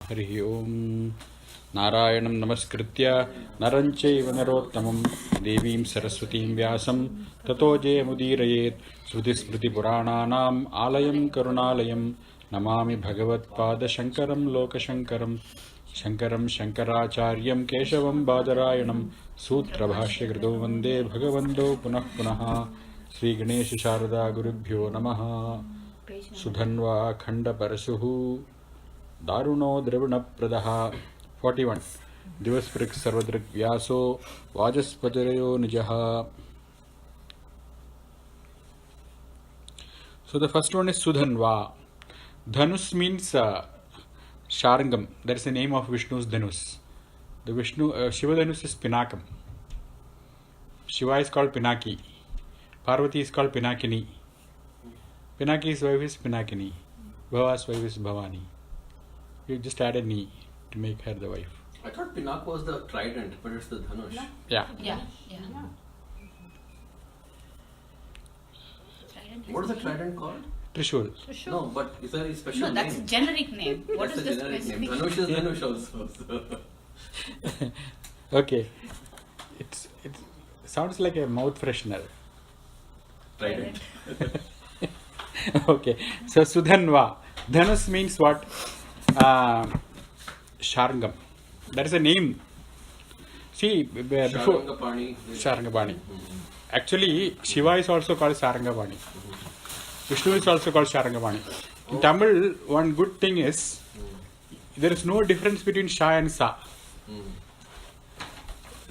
Harihi Om. Narayanam Namaskritya Naranchaiva Narottamam Devim Saraswatim Vyasam Tato Jayamudiraye Srutismriti Purananam Alayam Karunalayam Namami Bhagavat Pada Shankaram Lokashankaram Shankaram Shankaracharyam Keshavam Badarayanam Sutra Bhashya Krito Vande Bhagavando Punah Punaha Sri Ganesha Sharada Gurubhyo Namaha Sudhanva Khanda Parasuhu Daruno Drevana Pradaha 41. Divasprik Sarvadrik Vyaso Vajaspatirayo Nijaha. So the first one is Sudhanva. Dhanus means Sharangam. That is the name of Vishnu's Dhanus. The Vishnu Shiva Dhanus is Pinakam. Shiva is called Pinaki. Parvati is called Pinakini. Pinaki's wife is Pinakini. Bhava's wife is Bhavani. You just add a ni to make her the wife. I thought Pinak was the trident, but it's the Dhanush. Yeah. What is the trident called? Trishul. No, but is there a special name? No, that's a generic name. What That's is a the generic specific name. Dhanush is Dhanush also. So. Okay. It sounds like a mouth freshener. Trident. Okay. So Sudhanva. Dhanus means what? Sharangam. That is a name. See, before Sharangapani. Sharangapani. Actually, Shiva is also called Sarangapani. Vishnu is also called Sharangapani. In Tamil, one good thing is there is no difference between Sha and Sa.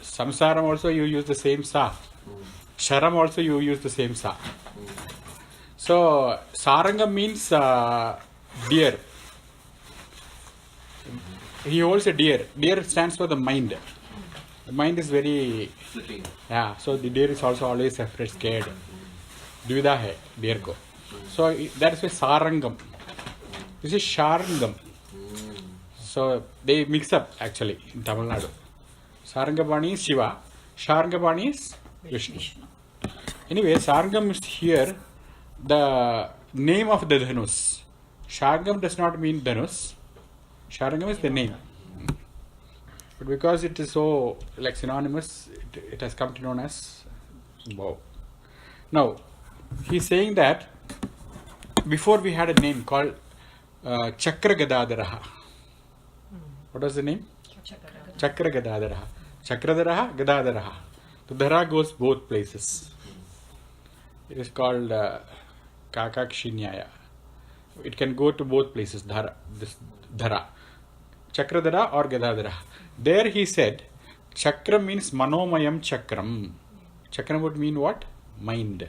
Samsaram also you use the same Sa. Sharam also you use the same Sa. So Sarangam means deer. He holds a deer. Deer stands for the mind. The mind is very Flitting. yeah. So the deer is also always afraid, scared. Dvida hai deer ko. So that is why Sarangam. This is Sharangam. So they mix up actually in Tamil Nadu. Sarangapani is Shiva. Sharangapani is Vishnu. Anyway, Sarangam is here the name of the Dhanus. Sharangam does not mean Dhanus. Sharangam is the name. But because it is so like synonymous, it has come to known as bow. Now, he is saying that before we had a name called Chakra Gadadaraha. What was the name? Chakra Gadadaraha. Chakradaraha, Gadadaraha. The Dhara goes both places. It is called Kakakshinyaya. It can go to both places, Dhara, this Dhara. Chakradara or Gadadara. There he said, Chakra means Manomayam Chakram. Chakram would mean what? Mind.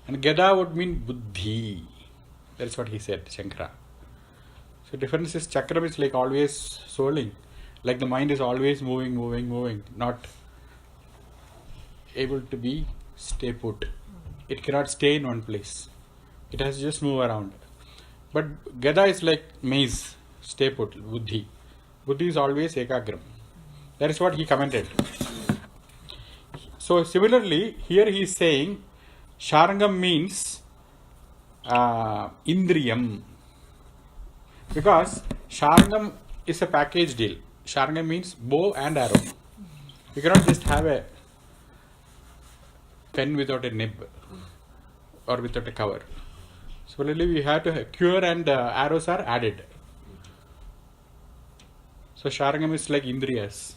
And Gada would mean Buddhi. That's what he said, Shankara. So difference is Chakram is like always swirling. Like the mind is always moving, not able to be stay put. It cannot stay in one place. It has to just move around. But Gada is like maze, stay put, Buddhi. Buddhi is always Ekagram. That is what he commented. So similarly, here he is saying Sharangam means Indriyam. Because Sharangam is a package deal. Sharangam means bow and arrow. You cannot just have a pen without a nib or without a cover. Similarly, we have to have cure and arrows are added. So Sharangam is like Indriyas.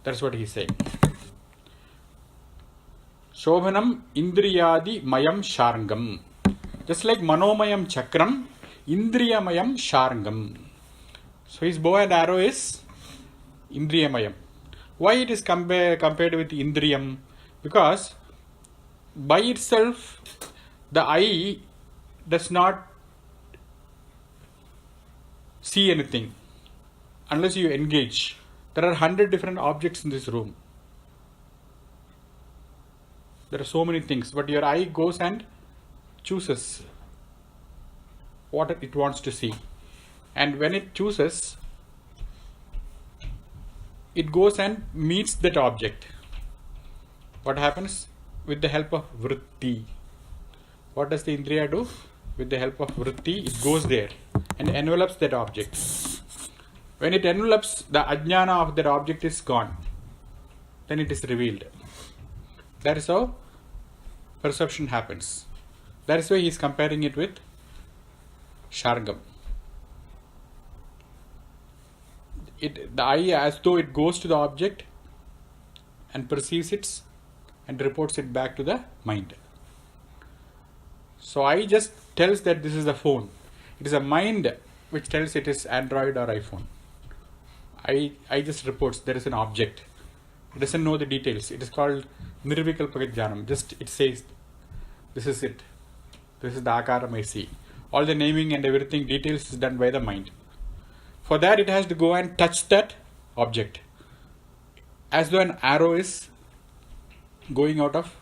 That's what he is saying. Shobhanam Indriyadi Mayam Sharangam. Just like Manomayam Chakram, Indriyamayam Sharangam. So his bow and arrow is Indriyamayam. Why it is compared with Indriyam? Because by itself, the eye does not see anything unless you engage. There are 100 different objects in this room. There are so many things, but your eye goes and chooses what it wants to see. And when it chooses, it goes and meets that object. What happens? With the help of vritti. What does the indriya do? with the help of vritti, it goes there and envelops that object. When it envelops, the ajnana of that object is gone. Then it is revealed. That is how perception happens. That is why he is comparing it with Sharangam. The eye, as though it goes to the object and perceives it and reports it back to the mind. So eye just tells that this is the phone. It is a mind which tells it is Android or iPhone. I just reports there is an object. It doesn't know the details. It is called Nirvikalpa Jnanam. Just it says, this is it. This is the akaram I see. All the naming and everything, details is done by the mind. For that it has to go and touch that object. As though an arrow is going out of.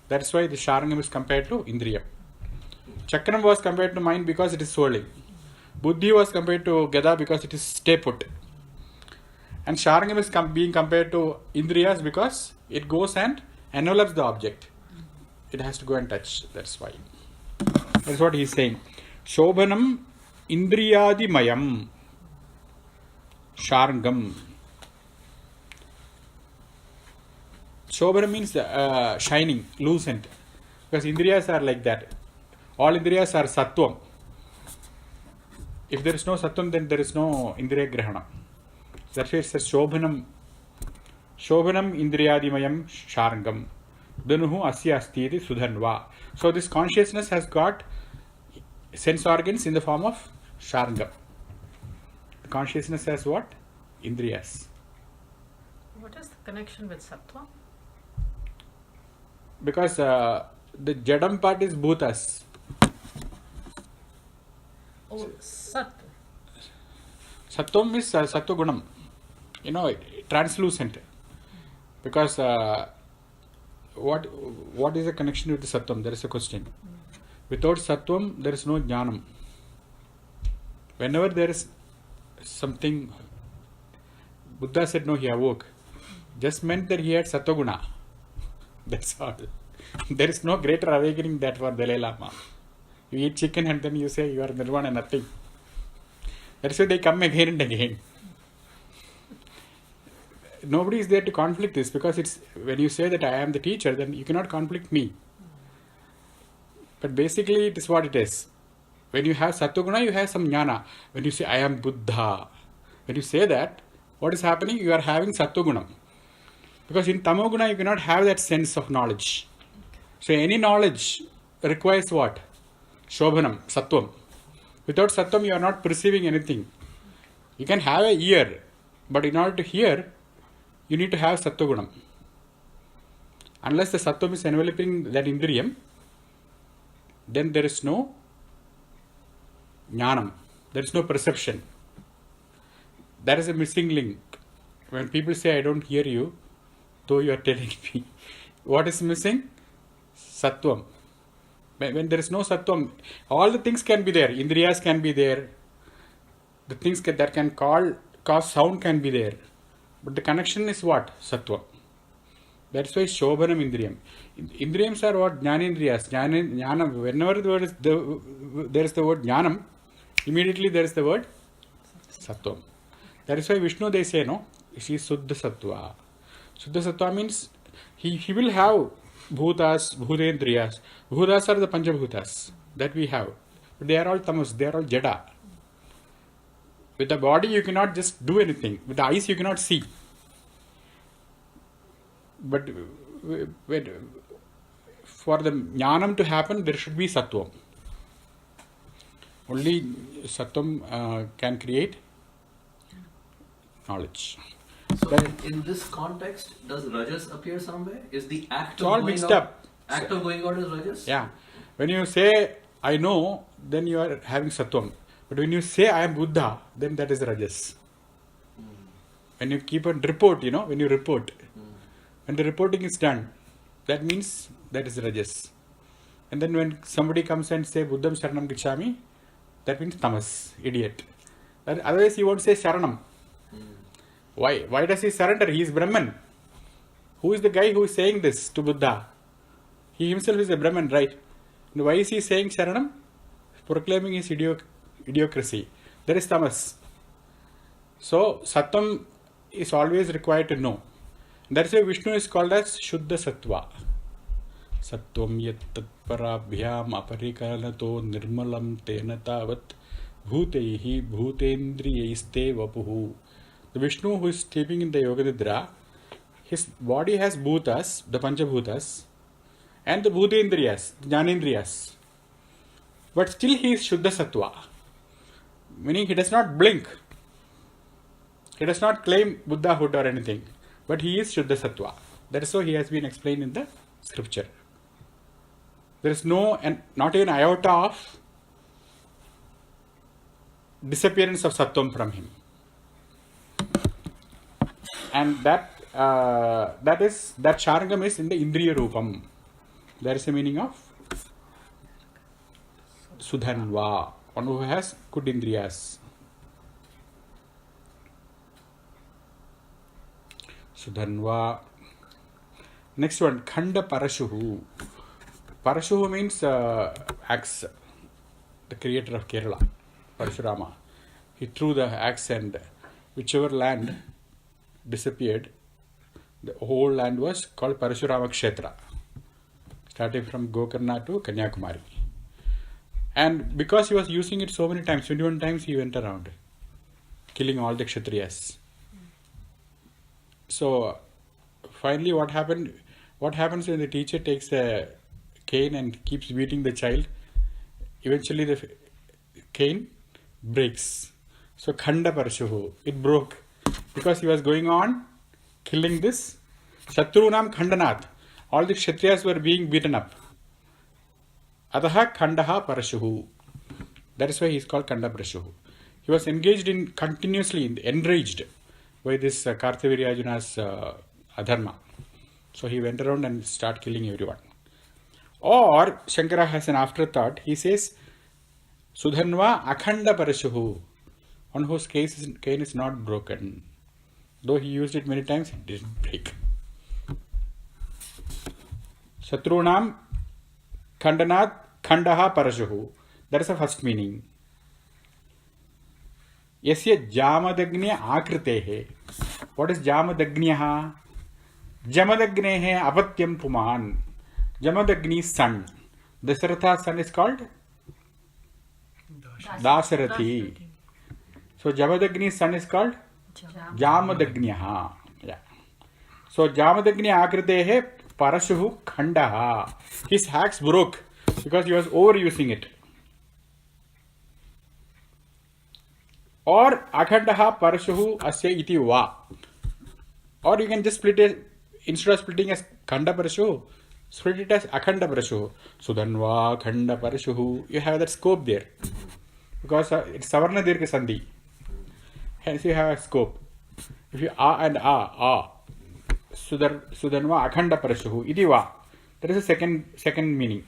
That's why the Sharangam is compared to Indriya. Chakram was compared to mind because it is swirling. Buddhi was compared to Gada because it is stay put. And Sharangam is being compared to Indriyas because it goes and envelops the object. It has to go and touch. That's why. That's what he is saying. Shobhanam Indriyadi Mayam Sharangam. Shobhanam means shining, lucent. Because Indriyas are like that. All Indriyas are Sattvam. If there is no Sattvam, then there is no Indriya Grahana. That's why it says Shobhanam. Shobhanam Indriyadimayam Sharangam. Dhanuhu Asya Astiti Sudhanva. So this consciousness has got sense organs in the form of Sharangam. The consciousness has what? Indriyas. What is the connection with Sattva? Because the Jadam part is Bhutas. Oh, Sat. Sattvam is Sattva Gunam. Translucent. Because what is the connection with the Sattvam? There is a question. Without Sattvam, there is no Jnanam. Whenever there is something, Buddha said no, he awoke. Just meant that he had Sattva Guna. That's all. There is no greater awakening that for Dalai Lama. You eat chicken and then you say you are nirvana, nothing. That's why they come again and again. Nobody is there to conflict this, because it's when you say that I am the teacher, then you cannot conflict me. But basically it is what it is. When you have Sattva-guna, you have some jnana. When you say I am Buddha, when you say that, what is happening? You are having Sattva-guna. Because in Tamo-guna you cannot have that sense of knowledge. So any knowledge requires what? Shobhanam, Sattvam. Without Sattvam you are not perceiving anything. You can have a ear, but in order to hear, you need to have Sattva-gunam. Unless the Sattvam is enveloping that Indriyam, then there is no Jnanam. There is no perception. That is a missing link. When people say I don't hear you, though you are telling me, what is missing? Sattvam. When there is no Sattvam, all the things can be there. Indriyas can be there. The things that can cause sound can be there. But the connection is what? Sattva. That's why Shobhanam Indriyam. Indriyams are what? Jnanindriyas. Jnanam. Whenever there is the word Jnanam, immediately there is the word Sattvam. That is why Vishnu, they say, no? She is Suddha Sattva. Suddha Sattva means he will have Bhutas, Bhutendriyas. Bhutas are the Panchabhutas that we have. But they are all tamas, they are all jada. With the body you cannot just do anything. With the eyes you cannot see. But for the jnanam to happen, there should be Sattvam. Only Sattvam can create knowledge. So in this context, does Rajas appear somewhere? Is the act It's of all going mixed out, up. act of going out is Rajas? Yeah. When you say I know, then you are having Sattvam. But when you say I am Buddha, then that is Rajas. When you keep on report, when you report. When the reporting is done, that means that is Rajas. And then when somebody comes and say Buddham Sharanam Gicchami, that means Tamas, idiot. Otherwise he won't say Sharanam. Why? Why does he surrender? He is Brahman. Who is the guy who is saying this to Buddha? He himself is a Brahman, right? And why is he saying Sharanam? proclaiming his idiocracy. There is tamas. So Sattvam is always required to know. That's why Vishnu is called as Shuddha Sattva. Sattvam yat tatparabhyam aparikalato nirmalam tena tavat bhuteihi bhutendriyaiste vapuhu. The Vishnu who is sleeping in the Yoga Nidra, his body has bhutas, the Panchabhutas, and the bhutendriyas, the jnanendriyas. But still he is Shuddha Sattva. Meaning he does not blink. He does not claim Buddhahood or anything. But he is Shuddha Sattva. That is how he has been explained in the scripture. There is no, and not even iota of disappearance of Sattvam from him. And that Sharangam is in the Indriya Rupam. There is a meaning of Sudhanva, one who has good Indriyas. Sudhanva. Next one, Khanda Parashuhu. Parashuhu means axe, the creator of Kerala, Parashurama. He threw the axe and whichever land disappeared, the whole land was called Parashurama Kshetra, starting from Gokarna to Kanyakumari. And because he was using it so many times, 21 times he went around, killing all the Kshatriyas. So finally what happens when the teacher takes a cane and keeps beating the child? Eventually the cane breaks. So Khanda Parashuhu, it broke. Because he was going on killing this Shatrunam Khandanath. All the Kshatriyas were being beaten up. Ataha Khandaha Parashuhu. That is why he is called Khanda Parashuhu. He was engaged in continuously, enraged by this Kartavirya Arjuna's adharma. So he went around and started killing everyone. Or Shankara has an afterthought. He says, Sudhanva Akhanda Parashuhu, on whose cane is not broken. Though he used it many times, it didn't break. Shatrunam Khandanat Khandaha Parashuhu. That is the first meaning. Yasya Jamadagnya Akritehe. What is Jamadagnya? Jamadagnehe Apatyam Puman. Jamadagni's son. Dasaratha's son is called Dasarathi. So Jamadagni's son is called Jamadagnya. Yeah. So Jamadagnya Akritehe Parashuhu Khandaha. His axe broke because he was overusing it. Or Akhandaha Parashuhu Asya iti va. Or you can just split it, instead of splitting as Khanda Parashuhu, split it as Akhanda Parashuhu. Sudhanva Khanda Parashuhu. You have that scope there. Because it's Savarna Dirgha Sandhi. Hence you have a scope. If you and Sudhanva Akhanda Parashuhu iti va. That is the second meaning.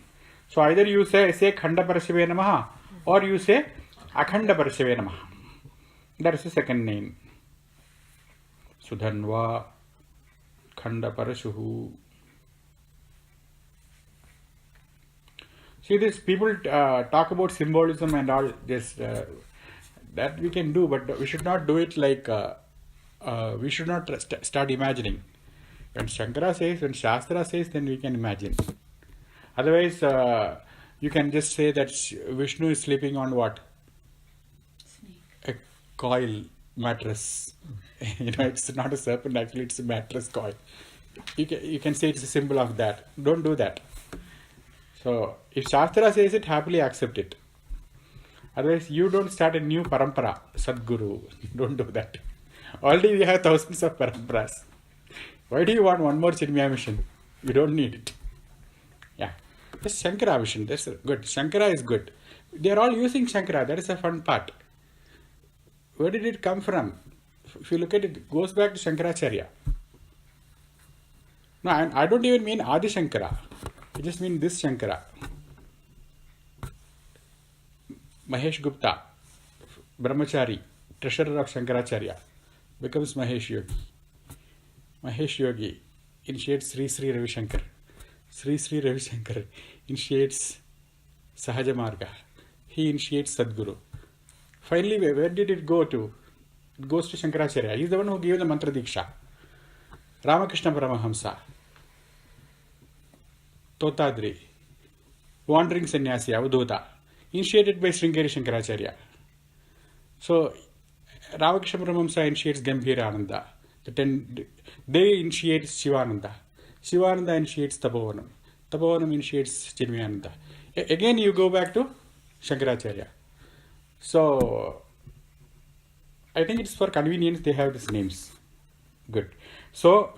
So either you say Khanda Parashave Namaha or you say Akhanda Parashave Namaha. That is the second name. Sudhanva Khanda Parashuhu. See, these people talk about symbolism and all this. That we can do, but we should not do it like we should not start imagining. When Shankara says, when Shastra says, then we can imagine. Otherwise, you can just say that Vishnu is sleeping on what? A coil mattress. It's not a serpent, actually it's a mattress coil. You can say it's a symbol of that. Don't do that. So, if Shastra says it, happily accept it. Otherwise, you don't start a new parampara, Sadguru. Don't do that. Already we have thousands of paramparas. Why do you want one more Chinmaya mission? You don't need it. Yeah. Just Shankara mission. That's good. Shankara is good. They are all using Shankara. That is the fun part. Where did it come from? If you look at it, it goes back to Shankaracharya. No, I don't even mean Adi Shankara. I just mean this Shankara. Mahesh Gupta, Brahmachari, treasurer of Shankaracharya, becomes Mahesh Yogi. Mahesh Yogi initiates Sri Sri Ravi Shankar. Sri Sri Ravi Shankar initiates Sahaja Marga. he initiates Sadguru. Finally, where did it go to? It goes to Shankaracharya. He is the one who gave the mantra diksha. Ramakrishna Paramahamsa, Totadri, wandering sannyasi, Avadhuta, initiated by Sringeri Shankaracharya. So, Ramakrishna Paramahamsa initiates Gambhira Ananda. They initiate Shivananda. Shivananda initiates Tapovanam. Tapovanam initiates Chinmayananda. Again, you go back to Shankaracharya. So, I think it's for convenience they have these names. Good. So,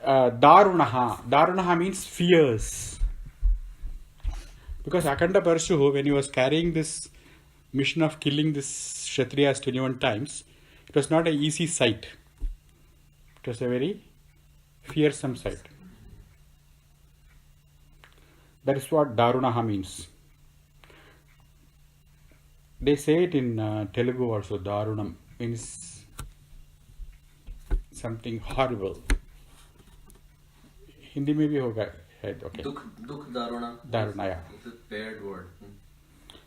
Darunaha. Darunaha means fierce. Because Akanda Parshu, when he was carrying this mission of killing this Kshatriyas 21 times, it was not an easy sight. It was a very fearsome sight. That is what Darunaha means. They say it in Telugu also, Darunam means something horrible. Hindi mein bhi hoga. Okay. Dukh Daruna. Daruna, yeah. It's a paired word.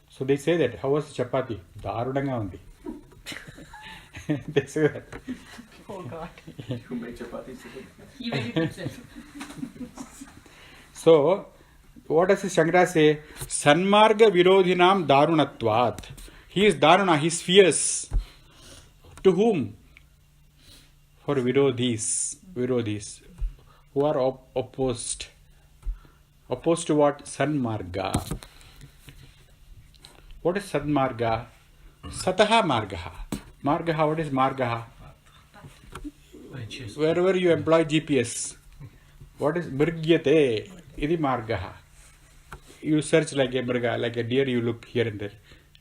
So they say that, how was the chapati? Darunanga undi. They say that. Oh God. You make chapati. He really puts it. So, what does Shankara say? Sanmarga virodhinam darunatvat. He is daruna, he is fierce. To whom? For virodhis. Virodhis. Who are opposed. Opposed to what? Sanmarga. What is Sadmarga? Sataha Margaha. Margaha, what is Margaha? Wherever you employ GPS. What is Mrigyate? Idi Margaha. You search like a Mriga, like a deer, you look here and there.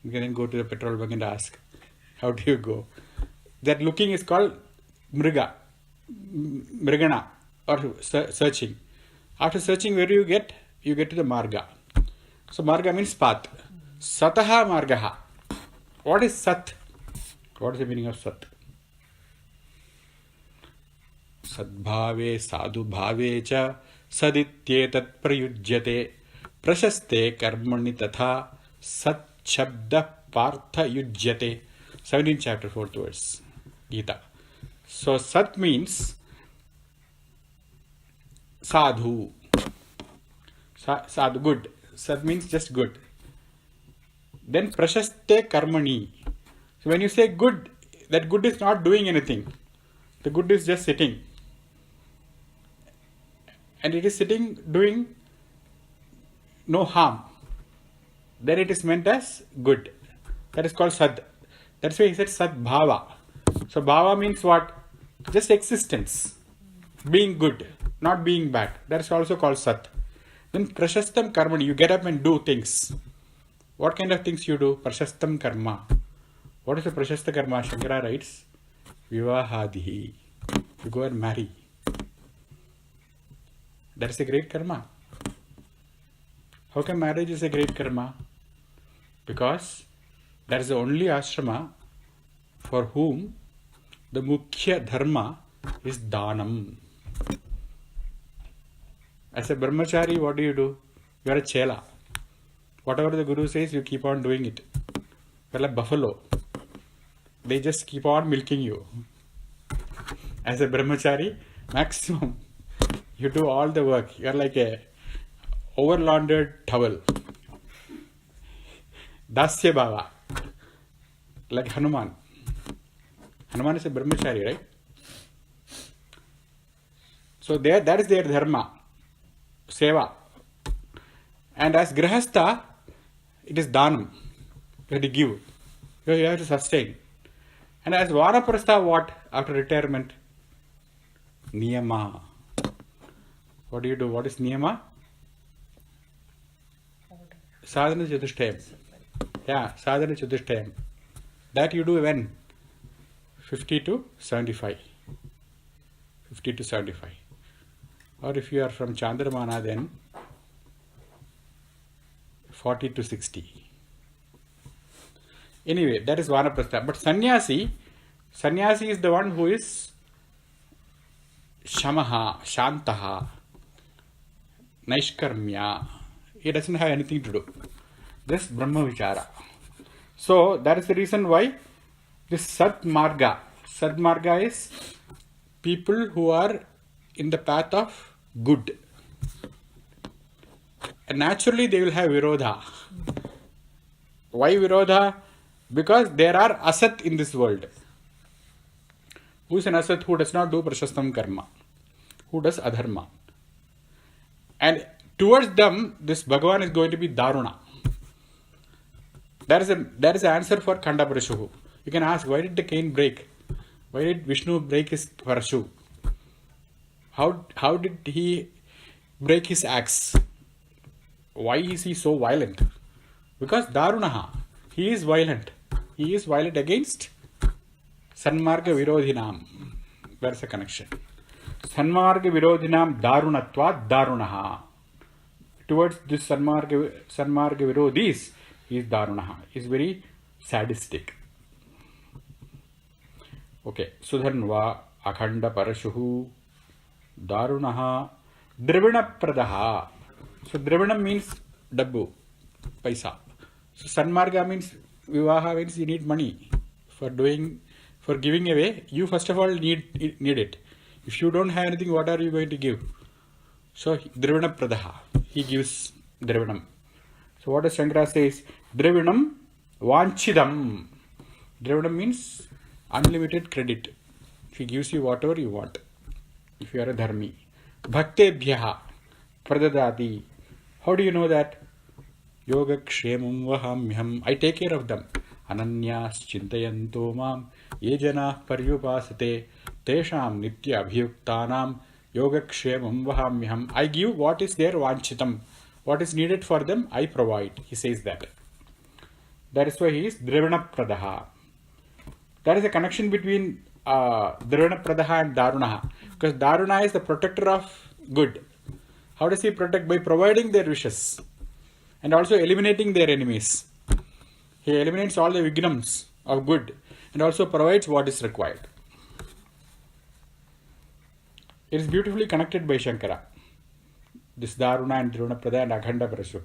You can then go to the petrol bunk and ask, how do you go? That looking is called Mriga. Mrigana. Or searching. After searching, where do you get? You get to the Marga. So Marga means path. Sataha Margaha. What is Sat? What is the meaning of Sat? Sadbhave sadhu bhave cha sadityetat prayujyate prashaste karmani tatha sat shabda partha yujyate. 17th chapter, 4th verse. Gita. So Sat means sadhu. Sadhu, good. Sat means just good. Then prashaste karmani. So when you say good, that good is not doing anything. The good is just sitting. And it is sitting doing no harm. Then it is meant as good. That is called sad. That's why he said sadbhava. So bhava means what? Just existence. Being good, not being bad. That is also called sat. Then prashastam karmani. You get up and do things. What kind of things you do? Prashastam karma. What is the prashasta karma? Shankara writes, Vivahadihi. You go and marry. That is a great karma. How come marriage is a great karma? Because that is the only ashrama for whom the mukhya dharma is dhanam. As a brahmachari, what do? You are a chela. Whatever the Guru says, you keep on doing it. You are like buffalo. They just keep on milking you. As a brahmachari, maximum. You do all the work. You are like a over-laundered towel. Dasya Bhava. Like Hanuman. Hanuman is a brahmachari, right? So that is their dharma. Seva. And as grihastha, it is dhanam. You have to give. You have to sustain. And as vanaprastha, what? After retirement? Niyama. What do you do? What is niyama? Sadhana Chatushtayam. Yeah, sadhana Chatushtayam. That you do when? 50 to 75. 50 to 75. Or if you are from Chandramana, then 40 to 60. Anyway, that is vanaprastha. But sannyasi is the one who is shamaha, shantaha, naishkarmya. He doesn't have anything to do. this Brahma Vichara. So that is the reason why this Sadmarga is people who are in the path of good. And naturally they will have Virodha. Why Virodha? Because there are Asat in this world. Who is an Asat? Who does not do Prashastam Karma, who does Adharma. And towards them, this Bhagavan is going to be Daruna. That is an answer for Khanda Parashuhu. You can ask, why did the cane break? Why did Vishnu break his Parashu? How did he break his axe? Why is he so violent? Because Darunaha, he is violent. He is violent against Sanmarga Virodhinam. Where's the connection? Sanmarga Virodhinam Darunatva Darunaha. Towards this Sanmarga Virodhis, he is Darunaha. He is very sadistic. Okay. Sudhanva Akhanda Parashuhu Darunaha Drivina Pradaha. So Drivinam means Dabbu, Paisa. So Sanmarga means Vivaha means you need money for giving away. You first of all need it. If you don't have anything, what are you going to give? So Drivina Pradaha. He gives Drivinam. So what does Shankara says? Drivinam Vanchidam. Drivinam means unlimited credit. He gives you whatever you want. If you are a dharmi. Bhaktebhyaha Pradadati. How do you know that? Yoga Kshemam Vahamyam. I take care of them. Ananyas Chintayanto Mam Yejana Paryupasate Tesham Nitya Abhiyuktanam Yoga Kshemam Vahamyam. I give what is their Vanchitam. What is needed for them, I provide. He says that. That is why he is Drivina Pradaha. There is a connection between Drivina Pradaha and Darunaha. Because Daruna is the protector of good. How does he protect? By providing their wishes. And also eliminating their enemies. He eliminates all the vignams of good. And also provides what is required. It is beautifully connected by Shankara. This Daruna and Drivina Pradaha and Akhanda Parashu.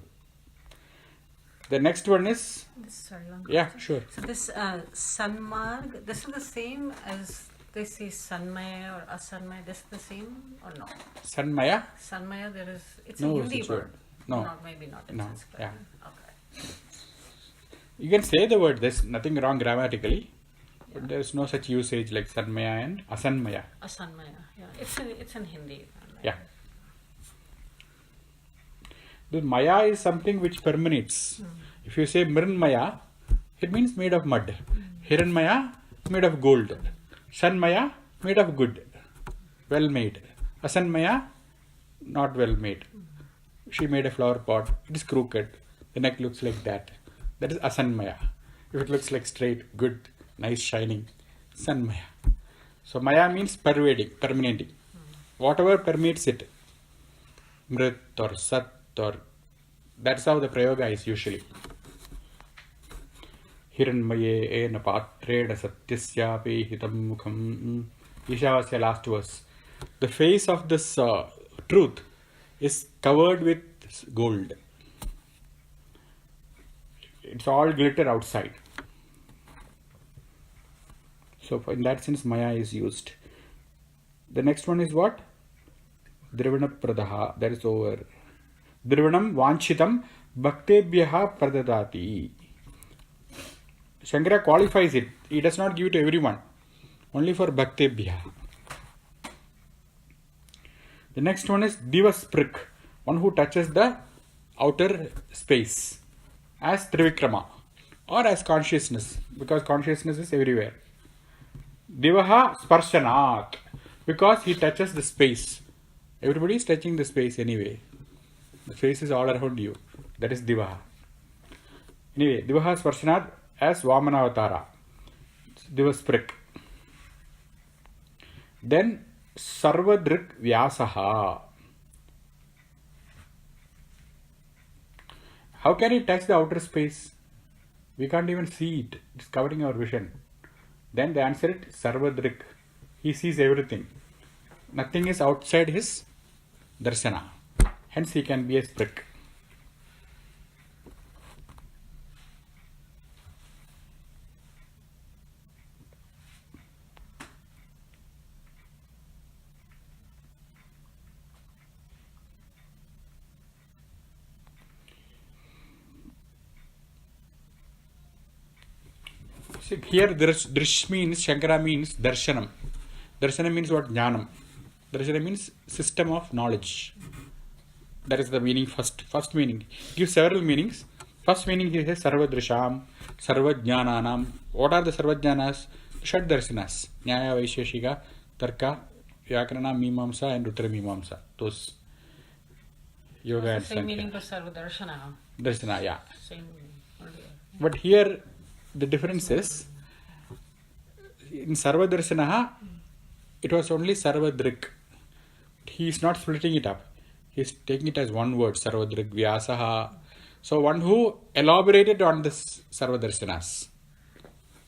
The next one is... Sorry, one yeah, question. sure. So this Sanmarg, this is the same as they say Sanmaya or Asanmaya. This is the same or no? Sanmaya? Sanmaya, there is... It's No, a Hindi it's a word. word. No. Not, maybe not in No, Sanskrit. yeah. Okay. You can say the word. There's nothing wrong grammatically. But there is no such usage like Sanmaya and Asanmaya. Asanmaya, yeah. It's in Hindi. Yeah. The Maya is something which permeates. If you say Mrinmaya, it means made of mud. Hiranmaya, made of gold. Sanmaya, made of good. Well made. Asanmaya, not well made. She made a flower pot. It is crooked. The neck looks like that. That is Asanmaya. If it looks like straight, good, nice, shining, Sanmaya. So Maya means pervading, permeating. Whatever permeates it. Mrit or Sat or... That's how the prayoga is usually. Hiranmaye ena patreda satyasyape hitam mukham. Ishavasya last verse. The face of this truth is covered with gold. It's all glitter outside. So in that sense, Maya is used. The next one is what? Drivina Pradaha. That is over. Drivinam Vanchitam Bhaktebhyaha Pradadati. Shankara qualifies it. He does not give it to everyone. Only for Bhaktebhyaha. The next one is Divasprik. One who touches the outer space. As Trivikrama. Or as consciousness. Because consciousness is everywhere. Divaha Sparshanat. Because he touches the space. Everybody is touching the space anyway. The face is all around you. That is Divaha. Anyway, Divaha Sparshanat as Vamanavatara. Divasprik. Then Sarvadrik Vyasaha. How can he touch the outer space? We can't even see it. It's covering our vision. Then the answer is Sarvadrik. He sees everything. Nothing is outside his darshana. Hence he can be a sprik. See, here drish means, Shankara means darshanam. Darshanam means what? Jnanam. Darshana means system of knowledge. That is the meaning, first meaning. Gives several meanings. First meaning he says sarvadrisham, sarvajnananam. What are the sarvajnanas? Shad darshanas. Nyaya, Vaisheshika, Tarka, Vyakarana, Mimamsa and Uttara Mimamsa. Those yoga and Same Sankhya. meaning for sarvadarshana. Darshana, yeah. Same meaning. Earlier. But here the difference is, in sarvadarshanaha, it was only sarvadrik. He is not splitting it up. He is taking it as one word, sarvadrik, vyasaha. So one who elaborated on this sarvadarshanas.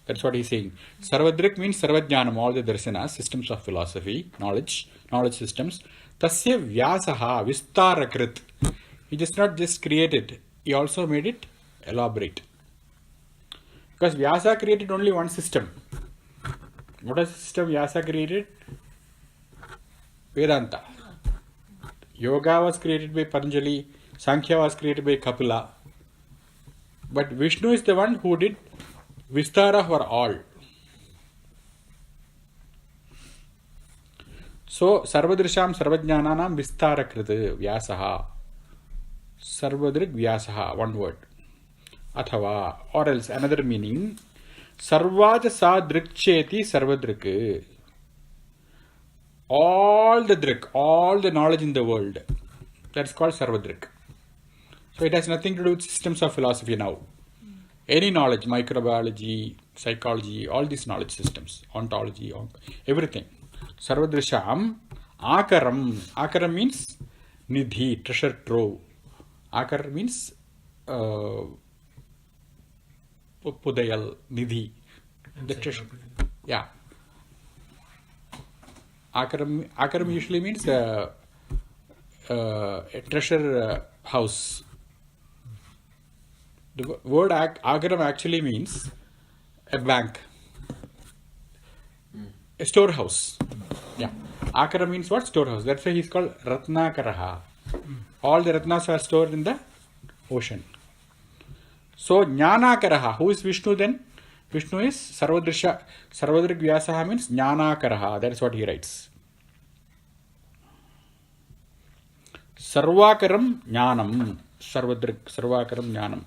That's what he is saying. Sarvadrik means sarvajnanam, all the darshanas, systems of philosophy, knowledge systems. Tasya vyasaha, vistarakrit. He just not just created, he also made it elaborate. Because Vyasa created only one system. What is the system Vyasa created? Vedanta. Yoga was created by Patanjali, Sankhya was created by Kapila. But Vishnu is the one who did Vistara for all. So, Sarvadrisham Sarvajnananam Vistarakrita Vyasaha. Sarvadrik Vyasaha, one word. Athava, or else another meaning, Sarvaja sa drikcheti sarvadrik. All the drik, all the knowledge in the world. That's called sarvadrik. So it has nothing to do with systems of philosophy now. Any knowledge, microbiology, psychology, all these knowledge systems, ontology, everything. Sarvadrisham, akaram. Akaram means nidhi, treasure trove. Akar means Pudayal, Nidhi. The treasure. Yeah. Akaram usually means a treasure house. The word Akaram actually means a bank. A storehouse. Yeah. Akaram means what? Storehouse. That's why he's called Ratnakaraha. All the Ratnas are stored in the ocean. So, Jnanakaraha. Who is Vishnu then? Vishnu is Sarvadrik Vyasaha means Jnanakaraha. That is what he writes. Sarvakaram Jnanam. Sarvakaram Jnanam.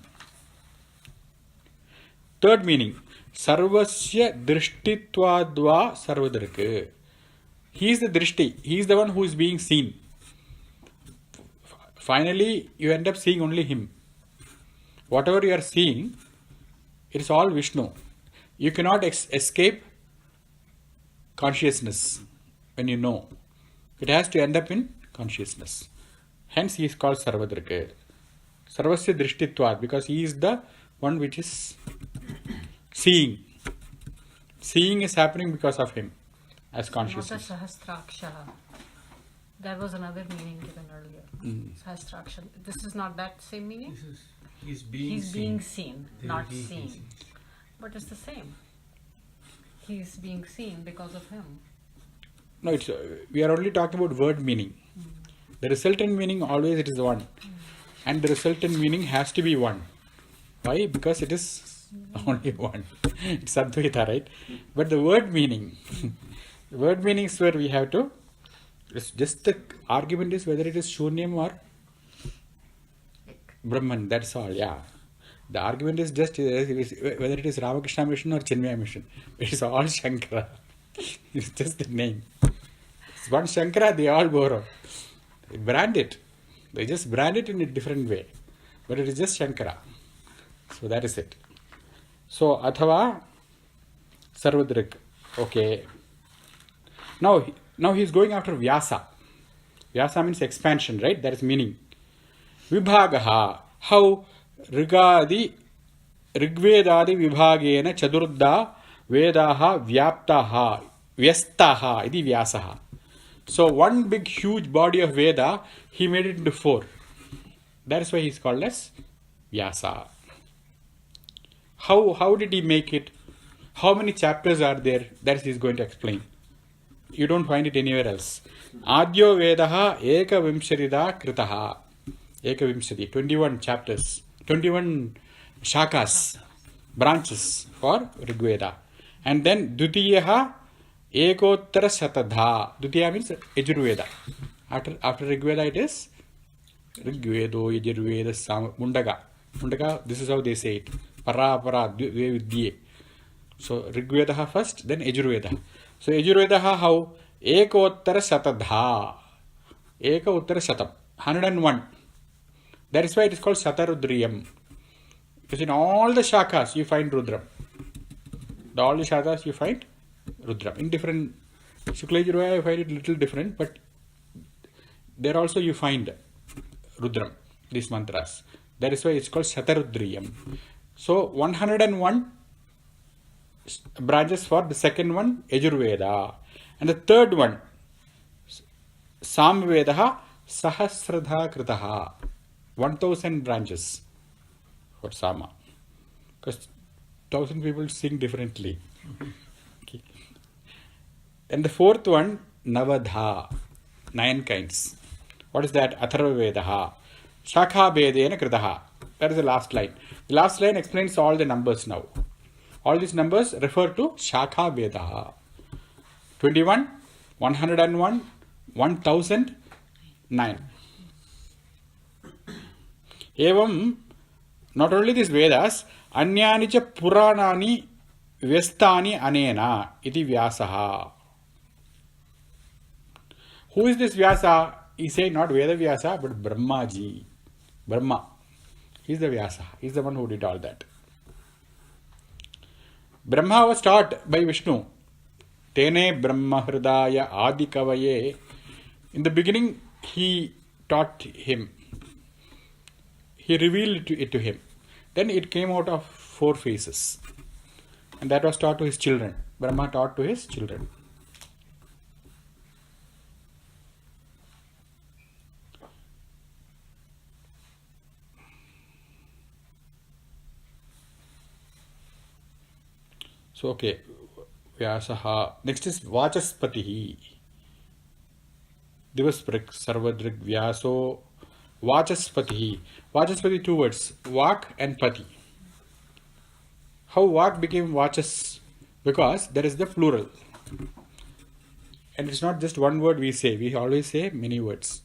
Third meaning. Sarvasya Drishtitvadva Sarvadrik. He is the Drishti. He is the one who is being seen. Finally, you end up seeing only him. Whatever you are seeing, it is all Vishnu. You cannot escape consciousness when you know. It has to end up in consciousness. Hence he is called Sarvadrika. Sarvasya Drishtitvat, because he is the one which is seeing. Seeing is happening because of him as consciousness. Not a Sahasraksha. That was another meaning given earlier. Sahasraksha. This is not that same meaning? He's being seen, not seen. But it's the same. He's being seen because of him. No, we are only talking about word meaning. The resultant meaning always it is one. And the resultant meaning has to be one. Why? Because it is only one. It's Advaita, right? But the word meaning, the word meaning is where we have to, just the argument is whether it is Shunyam or Brahman, that's all, yeah. The argument is just whether it is Ramakrishna Mission or Chinmaya Mission. It is all Shankara. It's just the name. It's one Shankara, they all borrow. They brand it. They just brand it in a different way. But it is just Shankara. So that is it. So, Athava Sarvadrik. Okay. Now he is going after Vyasa. Vyasa means expansion, right? That is meaning. Vibhagaha. How Rigvedadi Vibhagena Chadurdha Vedaha Vyaptaha Vyastaha Idi Vyasaha. So one big huge body of Veda, he made it into 4. That is why he is called as Vyasa. How did he make it? How many chapters are there? That he is going to explain. You don't find it anywhere else. Adyo Vedaha Eka Vimsharida Kritaha. Eka Vimshari, 21 chapters, 21 shakas. branches for Rigveda. And then Dutiyaha Ekottara Shatadha. Dutiya means Yajurveda. After Rigveda it is Rigvedo, Yajurveda, Mundaka. Mundaka, this is how they say it. Para, Vidye. So Rigveda first, then Yajurveda. So Yajurveda how? Ekottara Shatadha. Eka Uttara Shatam. 101. That is why it is called Shatarudriyam. Because in all the shakhas you find Rudram. All the shakhas you find Rudram. In different Shukla Yajurveda you find it little different, but there also you find Rudram, these mantras. That is why it's called Shatarudriyam. So 101 branches for the second one, Yajurveda. And the third one, Samvedaha Sahasradha Kritaha. 1000 branches for Sama. Because 1000 people sing differently. Okay. And the fourth one, Navadha. 9 kinds. What is that? Atharva Vedaha. Shakha Vedena Kritaha. That is the last line. The last line explains all the numbers now. All these numbers refer to Shakha Vedaha. 21, 101, 1009. Evam, not only these Vedas, Anyani cha Puranani Vyastani Anena iti Vyasaha. Who is this Vyasa? He said not Veda Vyasa, but Brahmaji. Brahma. He is the Vyasa. He is the one who did all that. Brahma was taught by Vishnu. Tene Brahma Hridaya Adikavaye. In the beginning, he taught him. He revealed it to him. Then it came out of 4 phases. And that was taught to his children. Brahma taught to his children. So, okay. Vyasaha. Next is Vachaspatihi. Divasprik Sarvadrig Vyaso Vachaspatihi. Vachaspati, 2 words. Vak and Pati. How Vak became Vachas? Because there is the plural. And it's not just one word we say. We always say many words.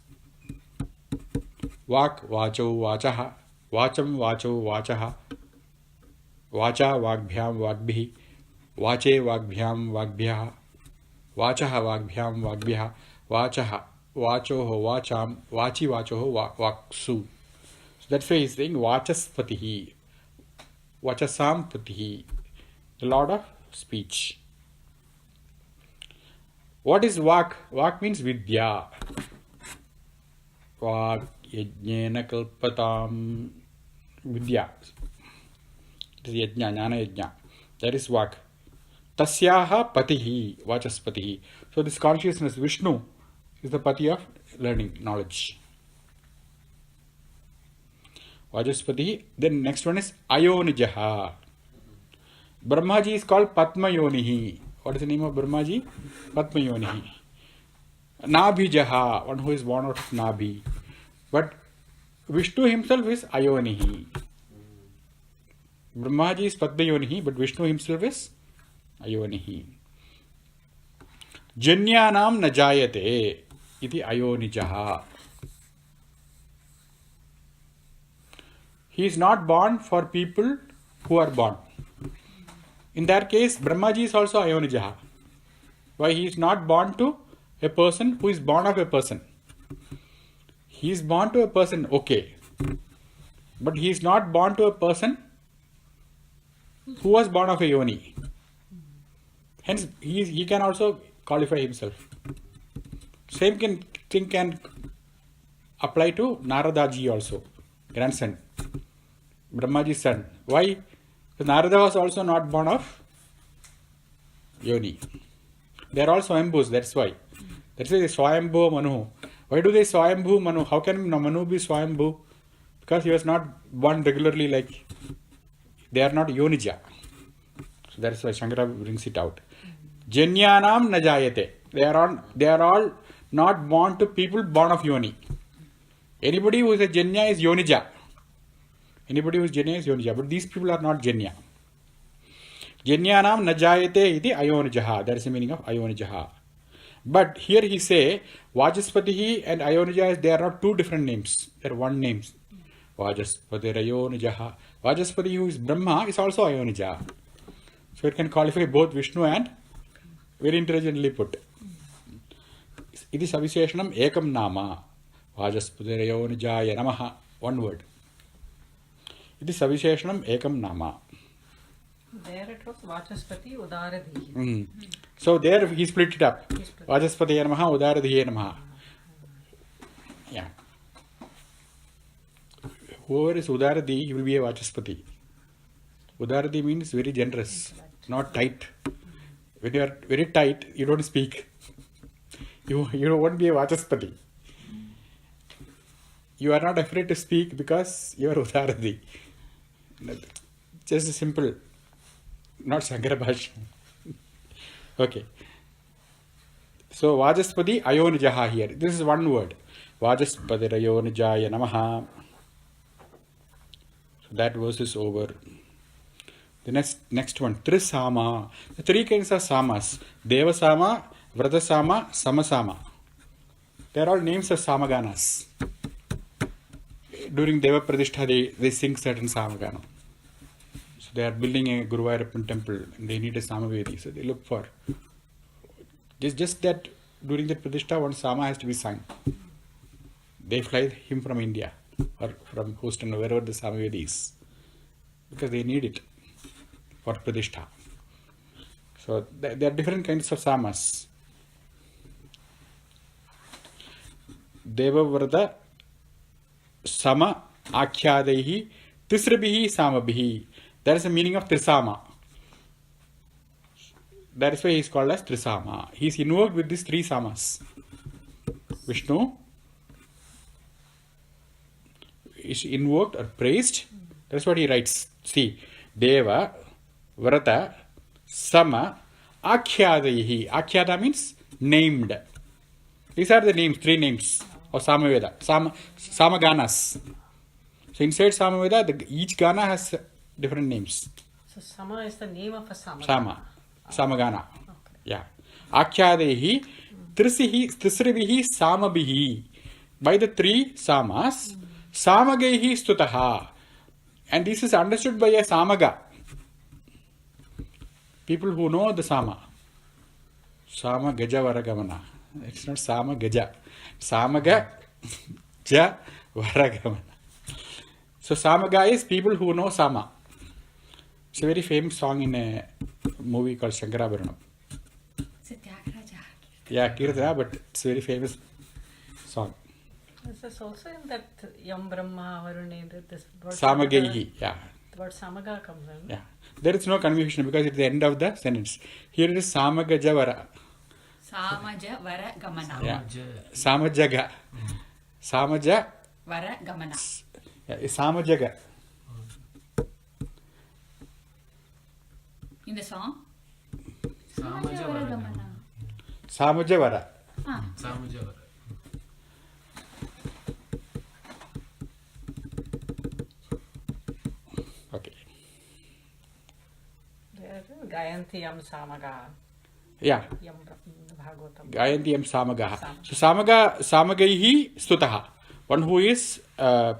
Vak, Vacho, Vachaha. Vacham, Vacho, Vachaha. Vacha, Vagbhyam, Vagbhihi. Vache, Vagbhyam, Vagbhyaha. Vachaha, Vagbhyam, Vagbhyaha. Vachaha, Vachoho, Vacham, Vachi, Vachoho, Vaksu. So that's why he's saying Vachaspatihi. Vachasampatihi. The Lord of speech. What is Vak? Vak means Vidya. Vak Yajnena Kalpatam. Vidya. It is Yajna, Jnana Yajna. That is Vak. Tasyaha Patihi. Vachaspatihi. So this consciousness, Vishnu, is the Pati of learning, knowledge. Vachaspatihi. Then next one is Ayonijaha. Brahmaji is called Padmayonihi. What is the name of Brahmaji? Padmayonihi. Nabhijaha, one who is born out of Nabhi. But Vishnu himself is Ayonihi. Brahmaji is Padmayonihi, but Vishnu himself is Ayonihi. Janyanam najayate iti Ayonijaha. He is not born for people who are born. In that case, Brahmaji is also Ayonijaha. Why? He is not born to a person who is born of a person. He is born to a person, okay. But he is not born to a person who was born of a yoni. Hence, he can also qualify himself. Same thing can apply to Naradaji also, grandson, Brahmaji's son. Why? Because Narada was also not born of yoni. They are all Swayambhus, that's why. That's why they Swayambhu Manu. Why do they Swayambhu Manu? How can Manu be Swayambhu? Because he was not born regularly, like they are not Yonija. So that's why Shankara brings it out. Janyanam najayate. They are all not born to people born of Yoni. Anybody who is a Janya is Yonija. Anybody who is Janya is Yonija. But these people are not Janya. Janyanam na jayate iti ayonijaha. That is the meaning of ayonijaha. But here he say Vajaspatihi and Ayonija, they are not two different names. They are one name. Vajaspati Ayonijaha. Vajaspati, who is Brahma, is also Ayonija. So it can qualify both Vishnu and, very intelligently put. Iti Savisheshanam Ekam Nama. Vajaspati Ayonijaya Namaha. One word. Iti Savisheshanam Ekam Nama. There it was Vachaspati Udaradhi. So there he split it up. Vajaspati Namaha, Udaradhi Namaha. Yeah. Whoever is Udaradhi, he will be a Vachaspati. Udaradhi means very generous, not tight. When you are very tight, you don't speak. You won't be a Vachaspati. You are not afraid to speak because you are Udaradhi. Just simple. Not Shankara Bhasya. Okay. So Vajaspati Ayonijaha here. This is one word. Vajaspati Ayonijaya Namaha. So that verse is over. The next one, Trisama. The three kinds of samas. Deva Sama, Vrata Sama, Samasama. They are all names of samaganas. During Deva Pradishtha, they sing certain samagana. So they are building a Guruvayurappan temple and they need a Samavedi. So they look for. Just that during the Pradishtha, one Sama has to be sung. They fly him from India or from Houston or wherever the Samavedi is. Because they need it for Pradishtha. So there are different kinds of Samas. Deva Vrata Sama Akhyadaihi Tisrabihi Samabihi. That is the meaning of Trisama. That is why he is called as Trisama. He is invoked with these three Samas. Vishnu is invoked or praised. That's what he writes. See, Deva, Vrata, Sama, Akhyadaihi. Akhyada means named. These are the names, three names of Samaveda. Samaganas. So inside Samaveda, each Gana has different names. So Sama is the name of a Sama. Samagana. Okay. Yeah. Akhyadaihi, Tisribihi, Samabihi. By the three Samas, Samagaihi Stutaha. And this is understood by a Samaga. People who know the Sama. Sama Gaja Varagamana. It's not Sama Gaja. Samaga Ja Varagamana. So Samaga is people who know Sama. It's a very famous song in a movie called Shankara Bhasya. Yeah, Kirtana, but it's a very famous song. Is this also in that Yam Brahma Varune, this word Samagaihi, yeah. The word Samaga comes in. Yeah. There is no confusion because it's the end of the sentence. Here it is Samagajavara. Samaja Vara Gamana. Yeah. Samajaga. Samaja Vara Gamana. Yeah, Samajaga. In the song? Samaja Vara Gamana. Samajavara. Samaja Vara. Okay. There, Gayanti Yam Samaga. Yeah. Yam Bhagavatam. Gayantiyam Samagaha. So Samagaihi Stutaha. One who is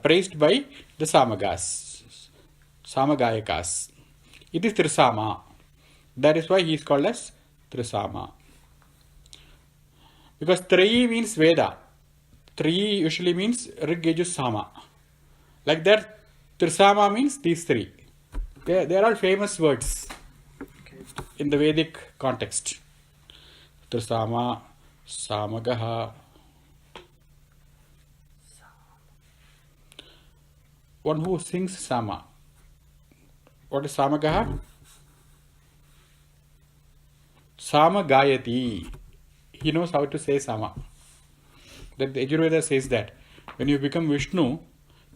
praised by the Samagas. Samagayakas. It is Trisama. That is why he is called as Trisama. Because Trayi means Veda. Trayi usually means Rig, Yajus, Sama. Like that, Trisama means these three. They are all famous words in the Vedic context. Trisama, Samagaha. One who sings Sama. What is Samagaha? Sama Gayati. He knows how to say Sama. That the Yajurveda says that when you become Vishnu,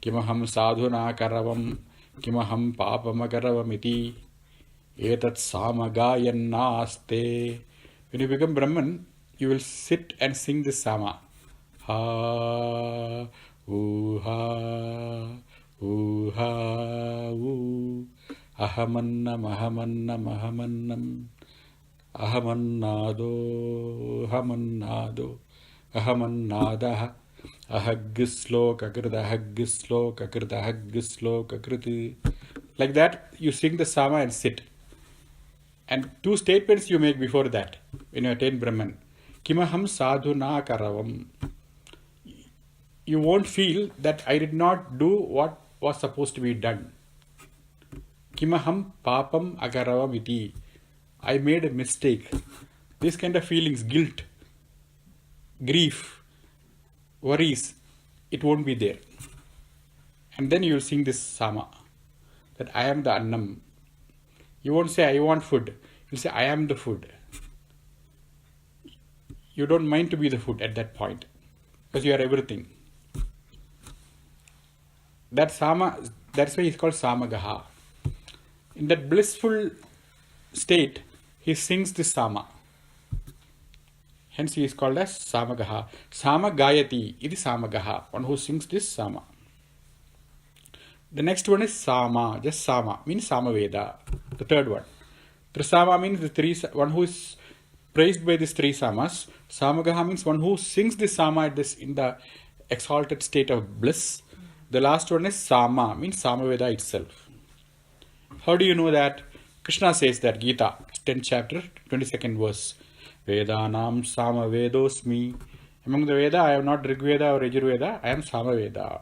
Kimaham sadhuna karavam, Kimaham papamagaravam iti, etat samagayannaste. When you become Brahman, you will sit and sing this Sama. Ha, oo, ha, oo, ha, oo. Ahamannam, ahamannam, ahamannam. Ahamannado, ahamannado, ahamannadah. Ahaggisloka krita, ahaggisloka krita, ahaggisloka kriti. Like that, you sing the sama and sit. And two statements you make before that when you attain Brahman. Kimaham sadhuna karavam. You won't feel that I did not do what was supposed to be done. Kimaham papam akaravam iti. I made a mistake. These kind of feelings, guilt, grief, worries, it won't be there. And then you will sing this sama, that I am the annam. You won't say I want food. You'll say I am the food. You don't mind to be the food at that point, because you are everything. That sama, that's why he's called samagaha. In that blissful state, he sings this sama. Hence he is called as samagaha. Samagayati, iti samagaha, one who sings this sama. The next one is sama, just sama, means samaveda, the third one. Trisama means the three, one who is praised by these three samas. Samagaha means one who sings this sama at this, in the exalted state of bliss. The last one is sama, means samaveda itself. How do you know that? Krishna says that, Gita, 10th chapter, 22nd verse. Vedanam samavedosmi. Among the Veda, I am not Rigveda or Yajurveda, I am Samaveda.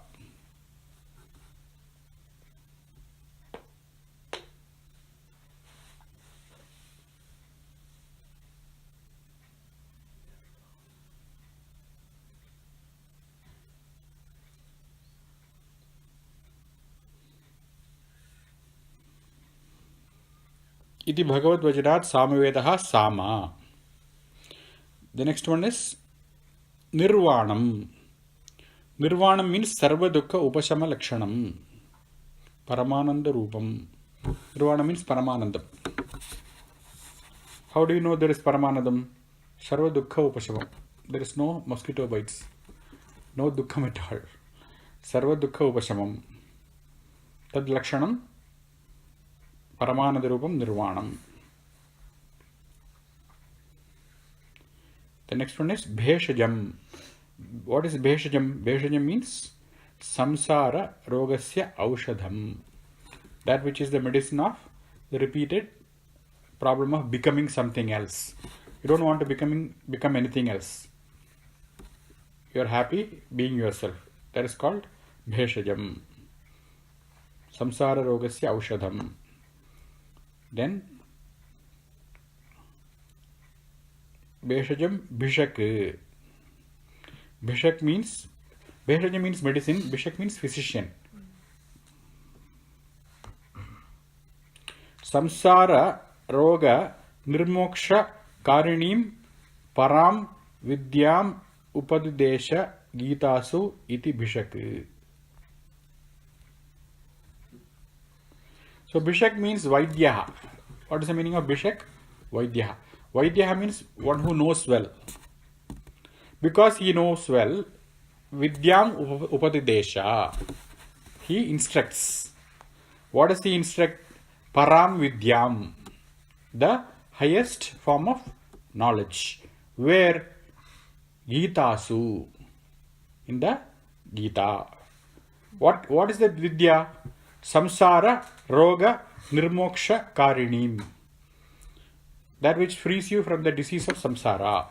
Iti Bhagavad Vajrat Samavedaha Sama. The next one is Nirvanam. Nirvanam means Sarva Dukkha Upashama Lakshanam. Paramananda Rupam. Nirvana means Paramanandam. How do you know there is Paramanandam? Sarva Dukkha Upashamam. There is no mosquito bites. No Dukkham at all. Sarva Dukkha Upashamam. Tad Lakshanam. Paramananda Rupam Nirvanam. The next one is Bheshajam. What is Bheshajam? Bheshajam means Samsara Rogasya Aushadham. That which is the medicine of the repeated problem of becoming something else. You don't want to become anything else. You are happy being yourself. That is called Bheshajam. Samsara Rogasya Aushadham. Then Bheshajam Bhishak. Bhishak means, Bheshajam means medicine, Bhishak means physician. Samsara Roga Nirmoksha Karinim Param Vidyam Upadesha Gitasu iti Bhishak. So Bhishak means Vaidyaha. What is the meaning of Bhishak? Vaidyaha. Vaidyaha means one who knows well. Because he knows well, Vidyam Upadesha. He instructs. What does he instruct? Param Vidyam. The highest form of knowledge. Where? Gitasu. In the Gita. What is that Vidya? Samsara Roga Nirmoksha Karinim. That which frees you from the disease of samsara.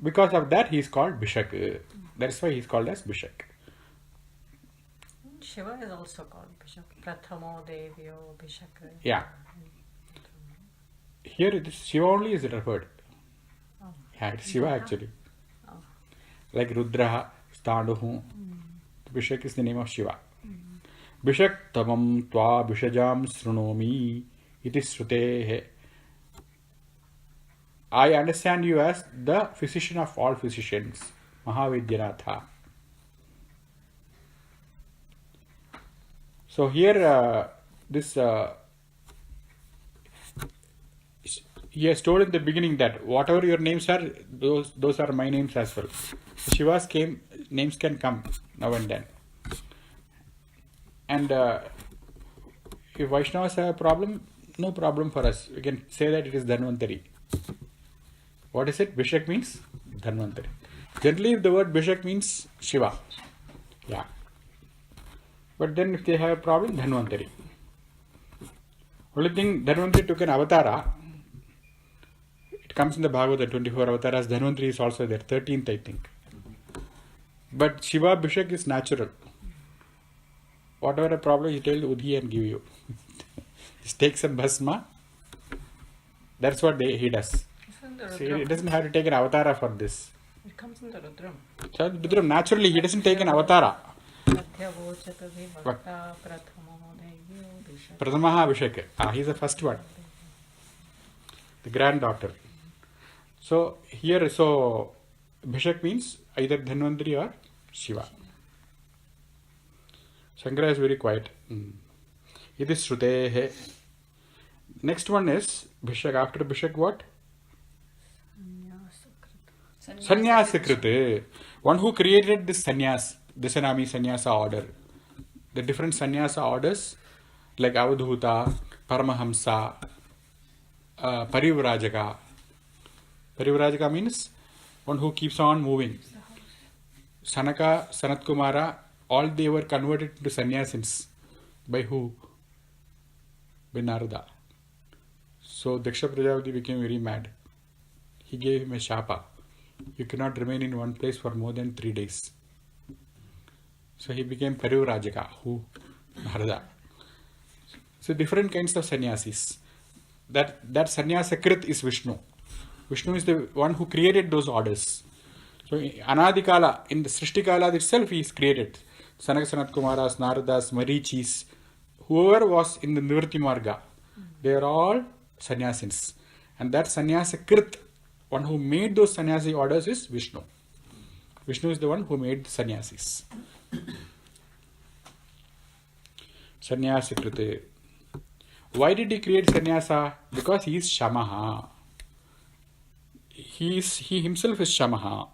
Because of that he is called Bhishak. That is why he is called as Bhishak. Shiva is also called Bhishak. Prathamo Devyo Bhishak. Yeah. Here it is Shiva only is referred. Oh. Yeah, it's Shiva actually. Oh. Like Rudraha, Stanuhu. Bhishak is the name of Shiva. Bhishak tamam tva bhishajam srunomi iti srutehe. I understand you as the physician of all physicians, Mahavidyanatha. So here he has told in the beginning that whatever your names are, those are my names as well. Shiva's names can come now and then. And if Vaishnavas have a problem, no problem for us. We can say that it is Dhanvantari. What is it? Bishak means Dhanvantari. Generally, the word Bishak means Shiva. Yeah. But then if they have a problem, Dhanvantari. Only thing, Dhanvantari took an avatara. It comes in the Bhagavad, 24 avatars. Dhanvantari is also there, 13th I think. But Shiva Bishak is natural. Whatever a problem, he tells Udhi and give you. Just take some bhasma. That's what he does. See, he doesn't have to take an avatara for this. It comes in the Rudram. So, Rudram, naturally, he doesn't take an avatara. Prathamaha Abhishek. He's the first one. The granddaughter. So, here, Bhishak means either Dhanvantari or Shiva. Shankara is very quiet. It is Shrutehe. Next one is Bhishak. After Bhishak, what? Sannyasakrit. One who created this sannyas, Dasanami sannyasa order. The different sannyasa orders like Avadhuta, Paramahamsa, Parivrajaka. Parivrajaka means one who keeps on moving. Sanaka, Sanat Kumara, all they were converted into sannyasins. By who? By Narada. So Daksha Prajapati became very mad. He gave him a shapa. You cannot remain in one place for more than 3 days. So he became Parivrajaka. Who? Narada. So different kinds of sannyasis. That sannyasakrit is Vishnu. Vishnu is the one who created those orders. So Anadikala, in the Srishtikala itself, he is created. Sanaka Sanat Kumaras, Naradas, Marichis, whoever was in the Nivritti Marga, they are all sannyasins. And that sannyasakrit, one who made those sannyasi orders is Vishnu. Vishnu is the one who made the sannyasis. Sannyasikrite. Why did he create sannyasa? Because he is Shamaha. He himself is Shamaha.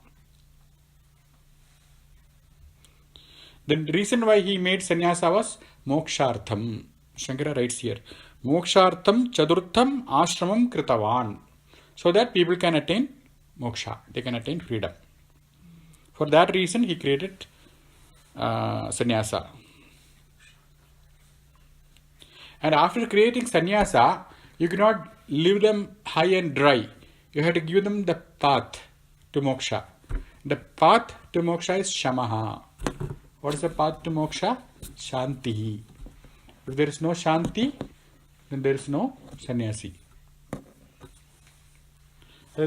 The reason why he made sannyasa was mokshartham. Shankara writes here, mokshartham chadurtham ashramam kritavan. So that people can attain moksha. They can attain freedom. For that reason, he created sannyasa. And after creating sannyasa, you cannot leave them high and dry. You have to give them the path to moksha. The path to moksha is shamaha. What is the path to moksha? Shanti. If there is no shanti, then there is no sannyasi. Yeah.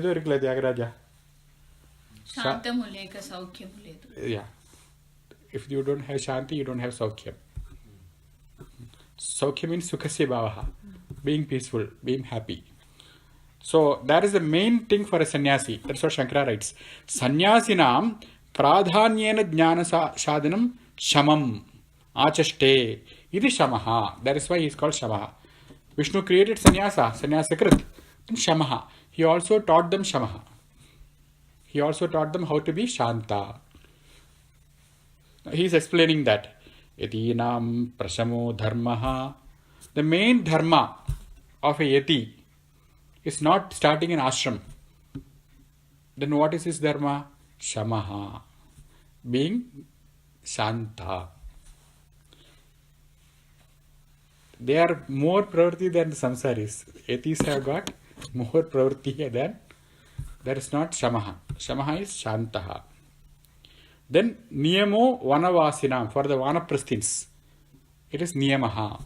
If you don't have shanti, you don't have saukhyam. Saukhyam means sukhasya bhavaha. Being peaceful, being happy. So that is the main thing for a sannyasi. That's what Shankara writes. Sannyasinam pradhanyena jnana sadhanam shamam achaste. Idi shamaha. That is why he is called shamaha. Vishnu created sannyasa, sannyasakrit, and shamaha. He also taught them shamaha. He also taught them how to be shanta. He is explaining that. Yatinam prashamo dharmaha. The main dharma of a yati is not starting an ashram. Then what is his dharma? Shamaha. Being shanta. They are more pravrti than the samsaris. Yatis have got more pravrti than. That is not shamaha. Shamaha is shantaha. Then niyamo vanavasinam. For the vanaprasthins, it is niyamaha.